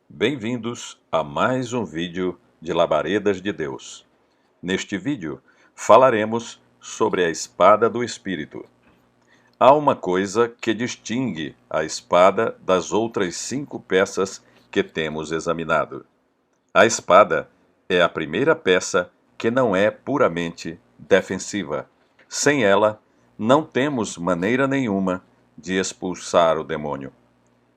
Bem-vindos a mais um vídeo de Labaredas de Deus. Neste vídeo, falaremos sobre a espada do Espírito. Há uma coisa que distingue a espada das outras 5 peças que temos examinado. A espada é a primeira peça que não é puramente defensiva. Sem ela, não temos maneira nenhuma de expulsar o demônio.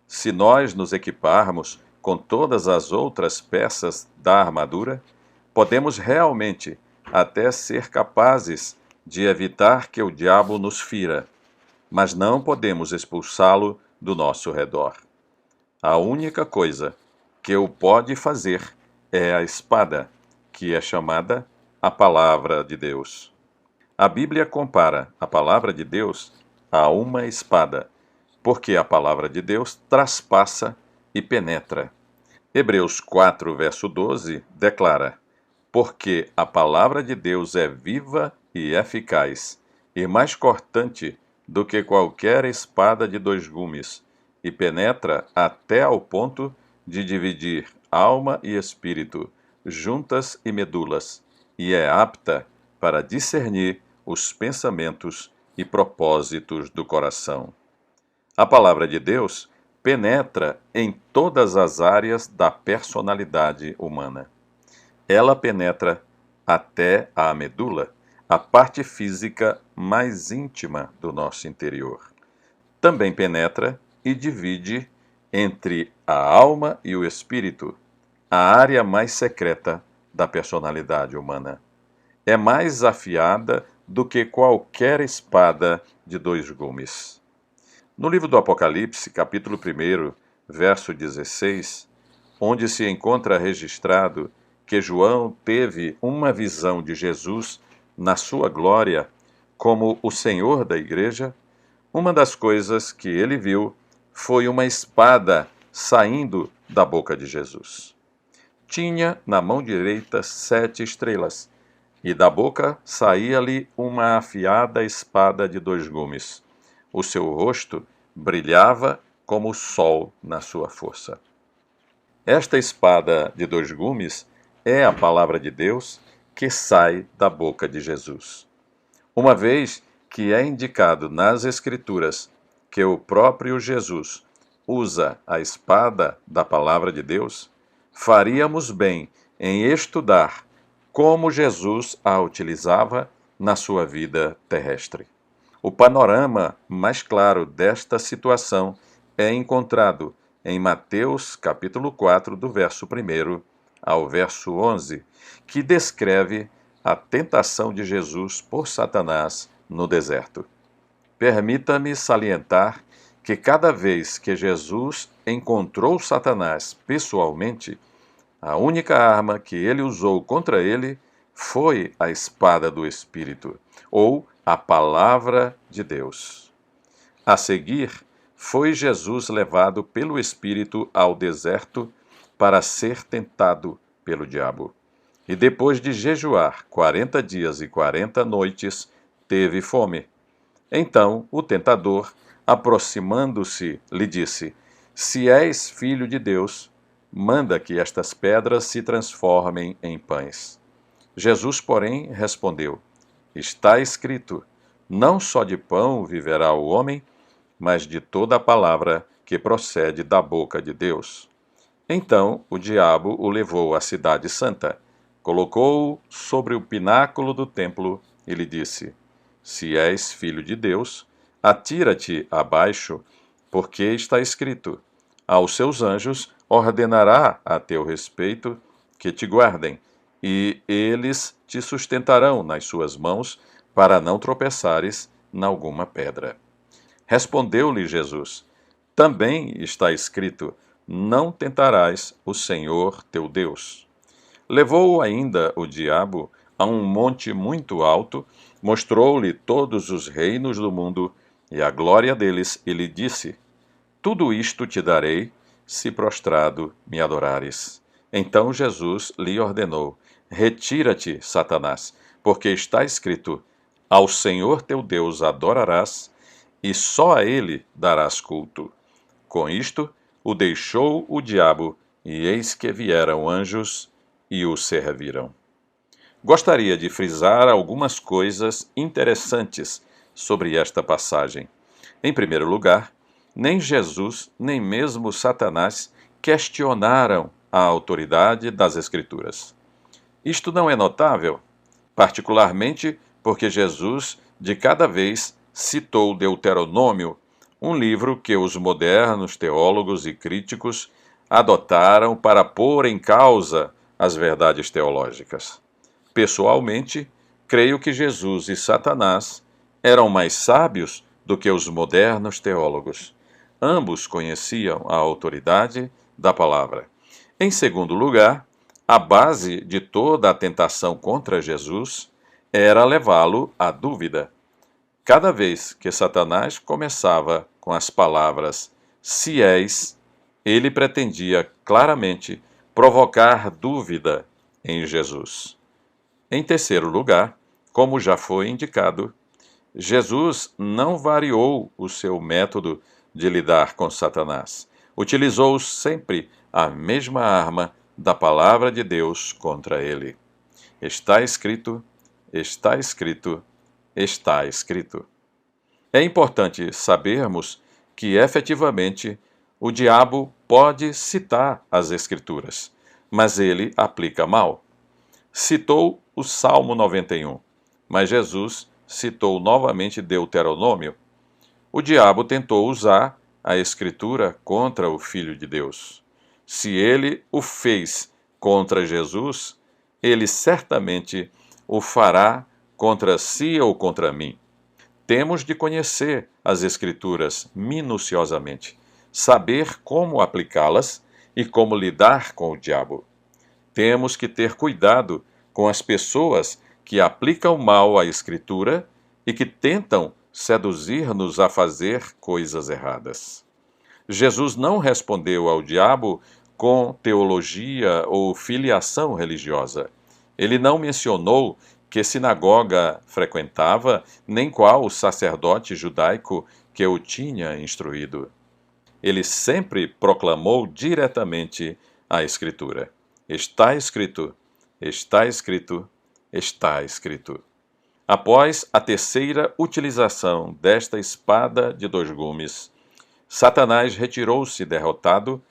Se nós nos equiparmos com todas as outras peças da armadura, podemos realmente até ser capazes de evitar que o diabo nos fira, mas não podemos expulsá-lo do nosso redor. A única coisa que o pode fazer é a espada, que é chamada a Palavra de Deus. A Bíblia compara a Palavra de Deus a uma espada, porque a Palavra de Deus traspassa e penetra. Hebreus 4, verso 12, declara: Porque a Palavra de Deus é viva e eficaz, e mais cortante do que qualquer espada de 2 gumes, e penetra até ao ponto de dividir alma e espírito, juntas e medulas, e é apta para discernir os pensamentos e propósitos do coração. A Palavra de Deus penetra em todas as áreas da personalidade humana. Ela penetra até a medula, a parte física mais íntima do nosso interior. Também penetra e divide entre a alma e o espírito, a área mais secreta da personalidade humana. É mais afiada do que qualquer espada de 2 gumes. No livro do Apocalipse, capítulo 1, verso 16, onde se encontra registrado que João teve uma visão de Jesus na sua glória como o Senhor da igreja, uma das coisas que ele viu foi uma espada saindo da boca de Jesus. Tinha na mão direita 7 estrelas, e da boca saía-lhe uma afiada espada de 2 gumes. O seu rosto brilhava como o sol na sua força. Esta espada de 2 gumes é a palavra de Deus que sai da boca de Jesus. Uma vez que é indicado nas Escrituras que o próprio Jesus usa a espada da palavra de Deus, faríamos bem em estudar como Jesus a utilizava na sua vida terrestre. O panorama mais claro desta situação é encontrado em Mateus capítulo 4, do verso 1 ao verso 11, que descreve a tentação de Jesus por Satanás no deserto. Permita-me salientar que cada vez que Jesus encontrou Satanás pessoalmente, a única arma que ele usou contra ele foi a espada do Espírito, ou a palavra de Deus. A seguir, foi Jesus levado pelo Espírito ao deserto para ser tentado pelo diabo. E depois de jejuar 40 dias e 40 noites, teve fome. Então o tentador, aproximando-se, lhe disse: Se és filho de Deus, manda que estas pedras se transformem em pães. Jesus, porém, respondeu: Está escrito: Não só de pão viverá o homem, mas de toda a palavra que procede da boca de Deus. Então o diabo o levou à cidade santa, colocou-o sobre o pináculo do templo e lhe disse: Se és filho de Deus, atira-te abaixo, porque está escrito: Aos seus anjos ordenará a teu respeito que te guardem, e eles te sustentarão nas suas mãos, para não tropeçares nalguma pedra. Respondeu-lhe Jesus: Também está escrito: Não tentarás o Senhor teu Deus. Levou-o ainda o diabo a um monte muito alto, mostrou-lhe todos os reinos do mundo e a glória deles, e lhe disse: Tudo isto te darei, se prostrado me adorares. Então Jesus lhe ordenou: Retira-te, Satanás, porque está escrito: Ao Senhor teu Deus adorarás, e só a ele darás culto. Com isto, o deixou o diabo, e eis que vieram anjos e o serviram. Gostaria de frisar algumas coisas interessantes sobre esta passagem. Em primeiro lugar, nem Jesus, nem mesmo Satanás questionaram a autoridade das Escrituras. Isto não é notável, particularmente porque Jesus, de cada vez, citou Deuteronômio, um livro que os modernos teólogos e críticos adotaram para pôr em causa as verdades teológicas. Pessoalmente, creio que Jesus e Satanás eram mais sábios do que os modernos teólogos. Ambos conheciam a autoridade da palavra. Em segundo lugar, a base de toda a tentação contra Jesus era levá-lo à dúvida. Cada vez que Satanás começava com as palavras "se és", ele pretendia claramente provocar dúvida em Jesus. Em terceiro lugar, como já foi indicado, Jesus não variou o seu método de lidar com Satanás. Utilizou sempre a mesma arma da palavra de Deus contra ele. Está escrito, está escrito, está escrito. É importante sabermos que, efetivamente, o diabo pode citar as Escrituras, mas ele aplica mal. Citou o Salmo 91, mas Jesus citou novamente Deuteronômio. O diabo tentou usar a Escritura contra o Filho de Deus. Se ele o fez contra Jesus, ele certamente o fará contra si ou contra mim. Temos de conhecer as Escrituras minuciosamente, saber como aplicá-las e como lidar com o diabo. Temos que ter cuidado com as pessoas que aplicam mal à Escritura e que tentam seduzir-nos a fazer coisas erradas. Jesus não respondeu ao diabo com teologia ou filiação religiosa. Ele não mencionou que sinagoga frequentava, nem qual sacerdote judaico que o tinha instruído. Ele sempre proclamou diretamente a Escritura. Está escrito, está escrito, está escrito. Após a terceira utilização desta espada de dois gumes, Satanás retirou-se derrotado,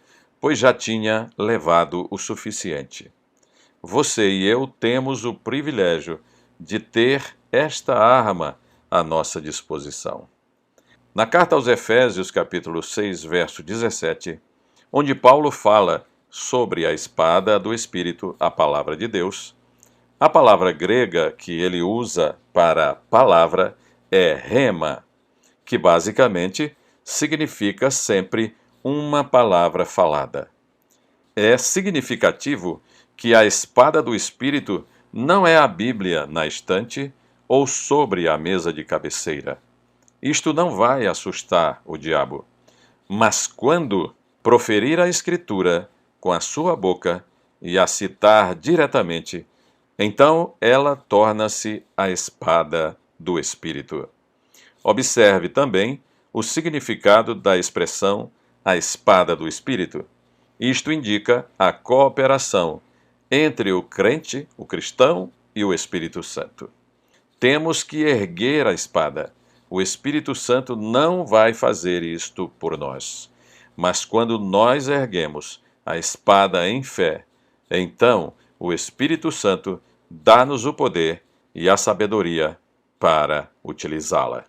pois já tinha levado o suficiente. Você e eu temos o privilégio de ter esta arma à nossa disposição. Na carta aos Efésios, capítulo 6, verso 17, onde Paulo fala sobre a espada do Espírito, a palavra de Deus, a palavra grega que ele usa para palavra é rema, que basicamente significa sempre uma palavra falada. É significativo que a espada do Espírito não é a Bíblia na estante ou sobre a mesa de cabeceira. Isto não vai assustar o diabo. Mas quando proferir a Escritura com a sua boca e a citar diretamente, então ela torna-se a espada do Espírito. Observe também o significado da expressão a espada do Espírito. Isto indica a cooperação entre o crente, o cristão e o Espírito Santo. Temos que erguer a espada. O Espírito Santo não vai fazer isto por nós. Mas quando nós erguemos a espada em fé, então o Espírito Santo dá-nos o poder e a sabedoria para utilizá-la.